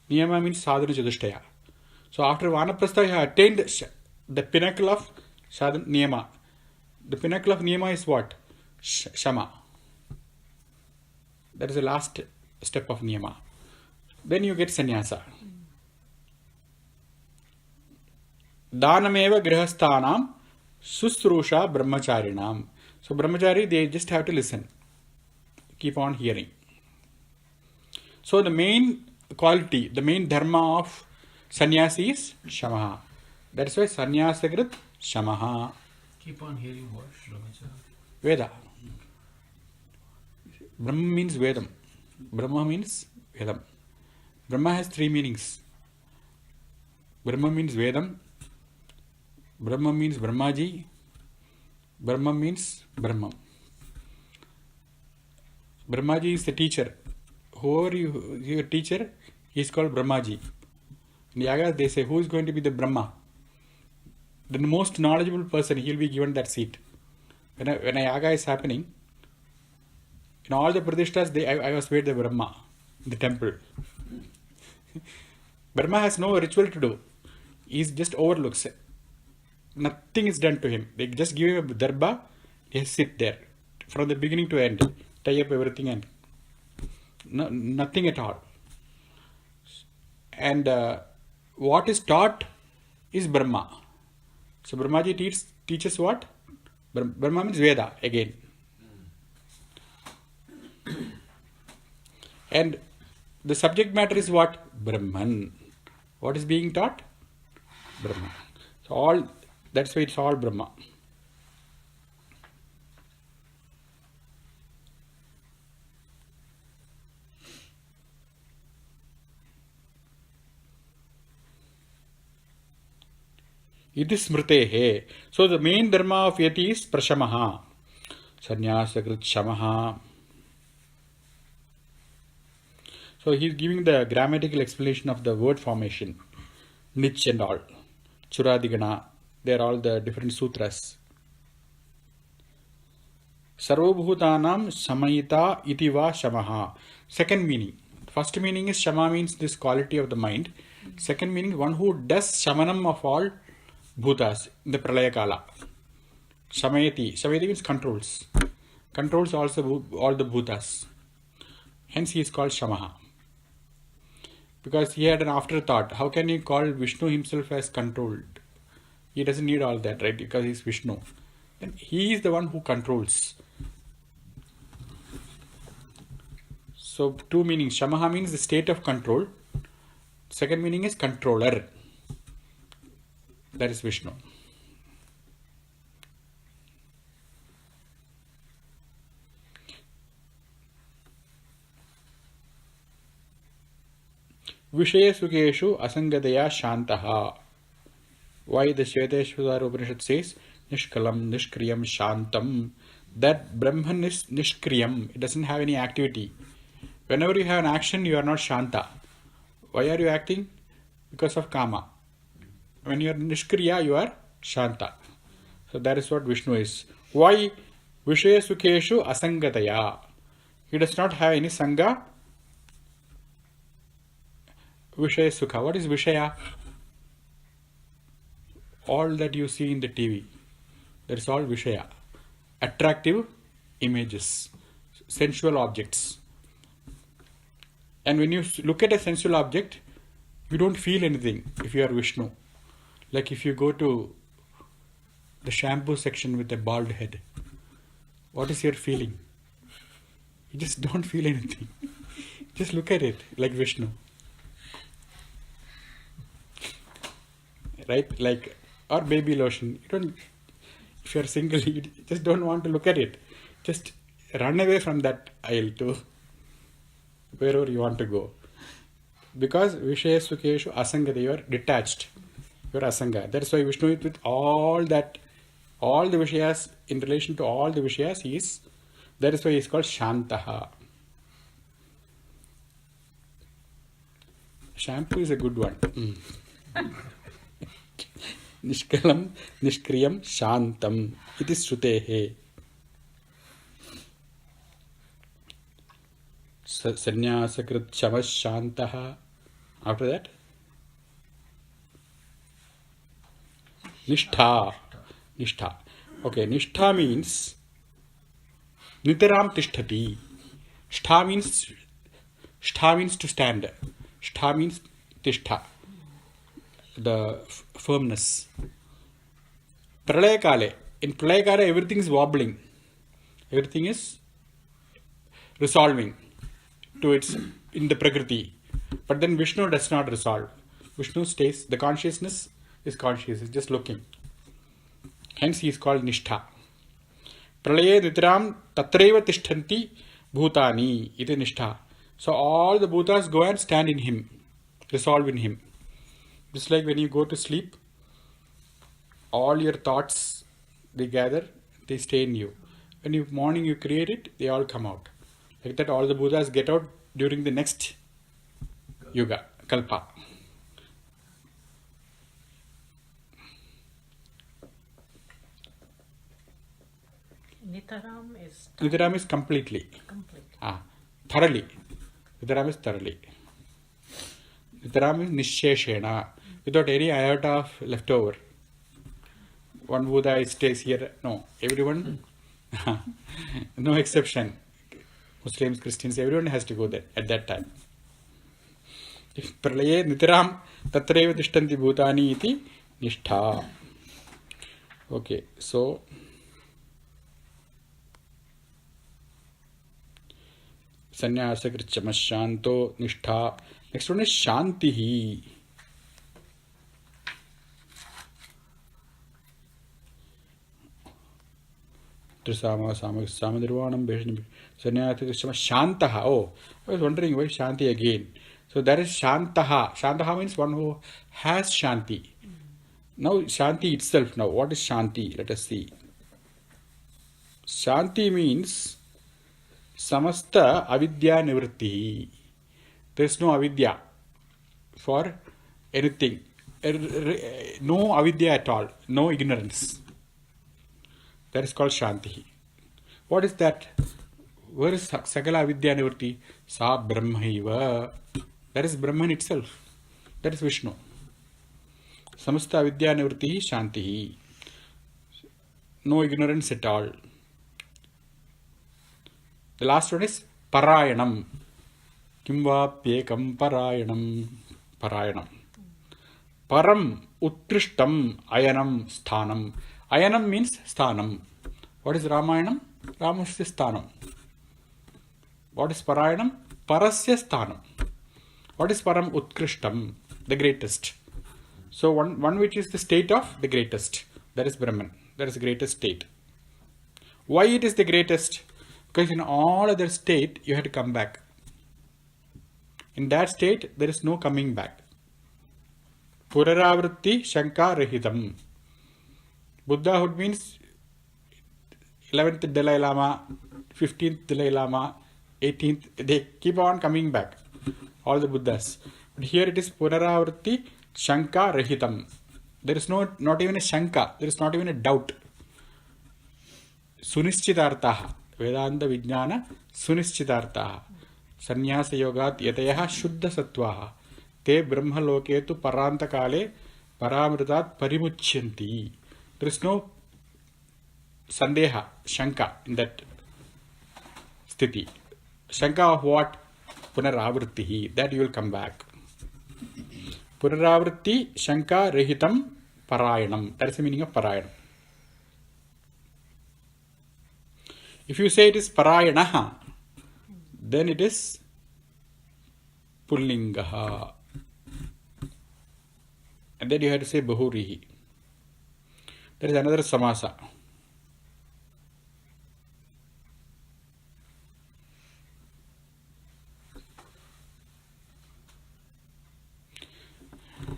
Niyama means sadhana chadushtaya. So after vanaprastha, you have attained the pinnacle of sadhana niyama. The pinnacle of niyama is what? Shama. That is the last step of niyama. Then you get sannyasa. Dhanameva grihasthanam susrusha brahmacharinam. So brahmachari, they just have to listen. Keep on hearing. So the main quality, the main dharma of sannyasi is shamaha. That is why sannyasakrit shamaha. Keep on hearing what? Veda. Brahma means Vedam. Brahma means Vedam. Brahma has three meanings. Brahma means Vedam. Brahma means Brahmaji. Brahma means Brahman. Brahmaji is the teacher. Whoever your teacher, he is called Brahmaji. In Yagas, they say, who is going to be the Brahma? The most knowledgeable person, he will be given that seat. When a Yaga is happening, in all the Pradishtas, I was made the Brahma in the temple. Brahma has no ritual to do. He just overlooks it. Nothing is done to him. They just give him a darba, he sit there from the beginning to end, tie up everything and nothing at all. And what is taught is Brahma. So Brahmaji teaches what? Brahma means Veda again. And the subject matter is what? Brahman. What is being taught? Brahma. So that's why it's all Brahma. Iti smritehe. So the main dharma of yati is prashamaha. Sannyasakrit shamaha. So he is giving the grammatical explanation of the word formation. Nich and all. Churadigana. They are all the different sutras. Sarvabhutanam samayita iti va shamaha. Second meaning. First meaning is shama means this quality of the mind. Second meaning, one who does shamanam of all bhutas in the pralaya kala. Shamayati. Shamayati means controls. Controls also all the bhutas. Hence he is called shamaha. Because he had an afterthought. How can you call Vishnu himself as controlled? He doesn't need all that, right? Because he is Vishnu. Then he is the one who controls. So two meanings. Shamaha means the state of control. Second meaning is controller. That is Vishnu. Vishaya Sukeshu Asangadaya Shantaha. Why the Shveteshwara Upanishad says Nishkalam, Nishkriyam, Shantam. That Brahman is Nishkriyam. It doesn't have any activity. Whenever you have an action, you are not Shanta. Why are you acting? Because of Kama. When you are Nishkriya, you are Shanta. So that is what Vishnu is. Why? Vishaya Sukeshu Asangataya. He does not have any Sangha. Vishaya Sukha. What is Vishaya? All that you see in the TV. That is all Vishaya. Attractive images. Sensual objects. And when you look at a sensual object, you don't feel anything if you are Vishnu. Like if you go to the shampoo section with a bald head, what is your feeling? You just don't feel anything. Just look at it like Vishnu. Right? Like, or baby lotion. If you are single, you just don't want to look at it. Just run away from that aisle to wherever you want to go. Because Vishaya Sukeshu Asangata, you are detached. You are Asanga. That's why Vishnu is with all the Vishayas, in relation to all the Vishayas, that is why he is called Shantaha. Shampoo is a good one. Nishkalam, Nishkriyam, Shantam. It is Shrutehe. Sannyasakrit Shamas Shantaha. After that, Nishtha. Nishtha. Okay, Nishtha means Nitaram Tishtati. Shtha means to stand. Shtha means Tishtha. The firmness. Pralaya Kale. In Pralaya Kale, everything is wobbling. Everything is resolving to its in the Prakriti. But then Vishnu does not resolve. Vishnu stays, the consciousness is conscious, is just looking. Hence he is called Nishtha. Pralaye Nitram Tatreva Tishtanti Bhutani. Iti Nishtha. So all the bhutas go and stand in him, resolve in him. Just like when you go to sleep, all your thoughts, they gather, they stay in you. When you morning you create it, they all come out. Like that, all the Buddhas get out during the next yuga, kalpa. Nitaram is completely. Thoroughly. Nitaram is thoroughly. Nitaram is nisheshena, without any iota of leftover. One Buddha stays here. No, everyone, no exception. Muslims, Christians, everyone has to go there at that time. Pralaye nitiram tatreva tishtanti bhutani iti nishtha. Okay, so sannyasa krichama shanto nishtha. Next one is shantihi. Samanirvanam sannyasa krichama shantaha. Oh, I was wondering why shanti again. So that is shantaha. Shantaha means one who has shanti. Now shanti itself. Now what is shanti? Let us see. Shanti means samasta avidya nivritti. There is no avidya for anything. No avidya at all. No ignorance. That is called shanti. What is that? Where is sagala avidya nivritti? Sa brahmaiva. That is Brahman itself. That is Vishnu. Samasta avidya nivritti shanti. No ignorance at all. The last one is parayanam. Kimva pyekam parayanam. Parayanam. Param utkrishtam ayanam sthanam. Ayanam means sthanam. What is Ramayanam? Ramasya sthanam. What is Parayanam? Parasya sthanam. What is Param Utkrishtam? The greatest. So one which is the state of the greatest. That is Brahman. That is the greatest state. Why it is the greatest? Because in all other state you have to come back. In that state there is no coming back. Puraravritti Shanka Rahitam. Buddhahood means 11th Dalai Lama, 15th Dalai Lama, 18th, they keep on coming back, all the Buddhas. But here it is Puraravritti Shanka Rahitam. There is not even a Shanka, there is not even a doubt. Sunishchitartaha, Vedanta Vijnana Sunishchitartaha, Sannyasa Yogat Yatayaha Shuddha Sattvaha, Te Brahma Loketu Paranta Kale Paramritat Parimuchyanti. There is no sandeha, shanka in that sthiti. Shanka of what? Punaravritti. That you will come back. Punaravritti Shanka Rahitam Parayanam. That is the meaning of Parayanam. If you say it is Parayanaha, then it is Pullingaha. And then you have to say Bahurihi. There is another samasa.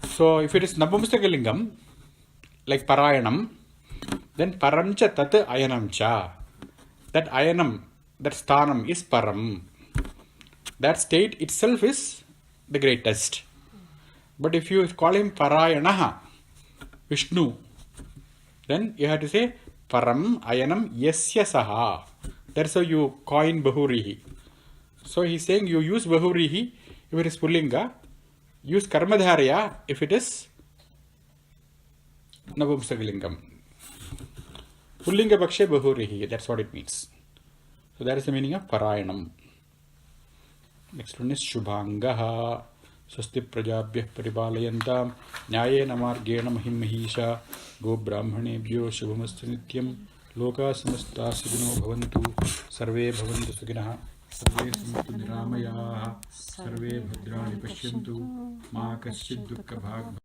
So if it is Napumsakalingam, like Parayanam, then Paramcha Tat Ayanamcha. That Ayanam, that Sthanam is Param. That state itself is the greatest. But if you call him Parayanaha, Vishnu, then you have to say Param Ayanam Yasya Saha. That's how you coin Bahurihi. So he's saying you use Bahurihi if it is Pullinga, use Karmadharya if it is Navumsakalingam. Pullinga Bakshe Bahurihi, that's what it means. So that is the meaning of Parayanam. Next one is Shubhangaha. Swasti Prajabhyah Paripalayantam Nyayena Margena Mahim Mahisha Go Brahmanebhyo Shubhamastu Nityam Loka Samasta Sugino Bhavantu Sarve Bhavantu Suginaha Sarve Samantu Niramayaha Sarve Bhadrani Pashyantu Ma Kaschid Dukkha Bhag